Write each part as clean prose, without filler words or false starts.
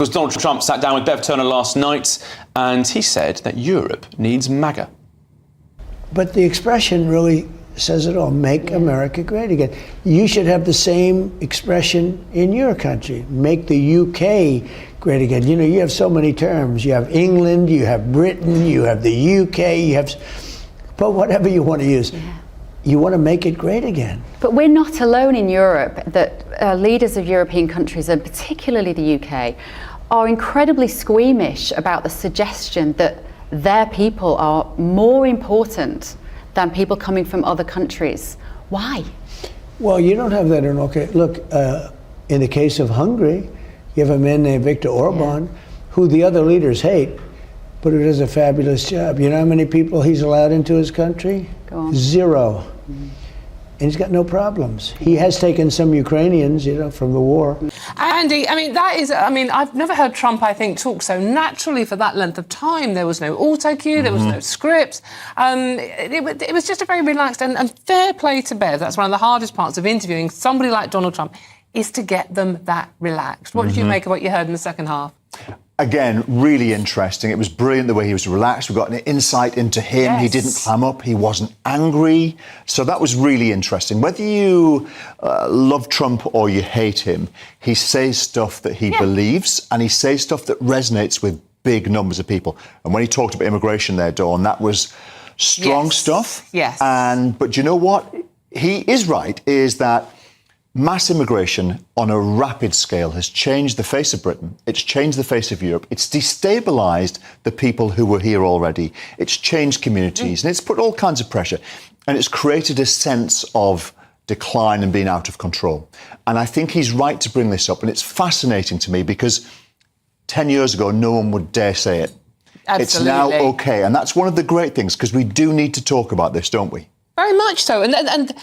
Because Donald Trump sat down with Bev Turner last night and he said that Europe needs MAGA. But the expression really says it all, make America great again. You should have the same expression in your country, make the UK great again. You know, you have so many terms. You have England, you have Britain, you have the UK, you have, but whatever you want to use. You want to make it great again. But we're not alone in Europe, that leaders of European countries, and particularly the UK, are incredibly squeamish about the suggestion that their people are more important than people coming from other countries. Why? Well, you don't have that in okay. Look, in the case of Hungary, you have a man named Viktor Orban, who the other leaders hate, but who does a fabulous job. You know how many people he's allowed into his country? Go on. 0. And he's got no problems. He has taken some Ukrainians, you know, from the war. Andy, I mean, I've never heard Trump, I think, talk so naturally for that length of time. There was no auto-cue, there was no script. It was just a very relaxed and fair play to Bev. That's one of the hardest parts of interviewing somebody like Donald Trump, is to get them that relaxed. What did you make of what you heard in the second half? Again, really interesting. It was brilliant the way he was relaxed. We got an insight into him. Yes. He didn't clam up. He wasn't angry. So that was really interesting. Whether you love Trump or you hate him, he says stuff that he believes, and he says stuff that resonates with big numbers of people. And when he talked about immigration there, Dawn, that was strong stuff. Yes. But you know what? He is right, is that mass immigration on a rapid scale has changed the face of Britain. It's changed the face of Europe. It's destabilised the people who were here already. It's changed communities and it's put all kinds of pressure. And it's created a sense of decline and being out of control. And I think he's right to bring this up. And it's fascinating to me because 10 years ago, no one would dare say it. Absolutely. It's now OK. And that's one of the great things, because we do need to talk about this, don't we? Very much so. And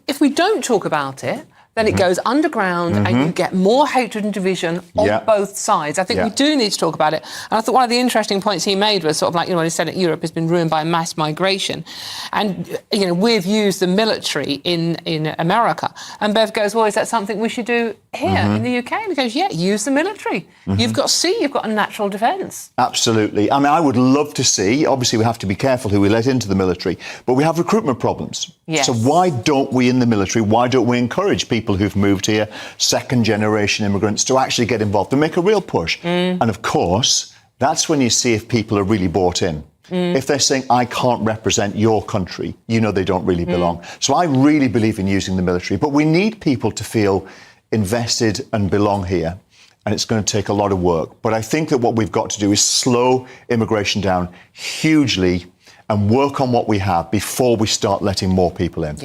if we don't talk about it, then it goes underground and you get more hatred and division on both sides. I think we do need to talk about it. And I thought one of the interesting points he made was sort of like, you know, when he said that Europe has been ruined by mass migration. And, you know, we've used the military in America. And Bev goes, well, is that something we should do here in the UK? And he goes, yeah, use the military. You've got you've got a natural defence. Absolutely. I mean, I would love to see, obviously we have to be careful who we let into the military, but we have recruitment problems. Yes. So why don't we in the military, why don't we encourage people who've moved here, second-generation immigrants, to actually get involved and make a real push? And of course, that's when you see if people are really bought in. If they're saying, I can't represent your country, you know they don't really belong. So I really believe in using the military, but we need people to feel invested and belong here. And it's going to take a lot of work. But I think that what we've got to do is slow immigration down hugely and work on what we have before we start letting more people in.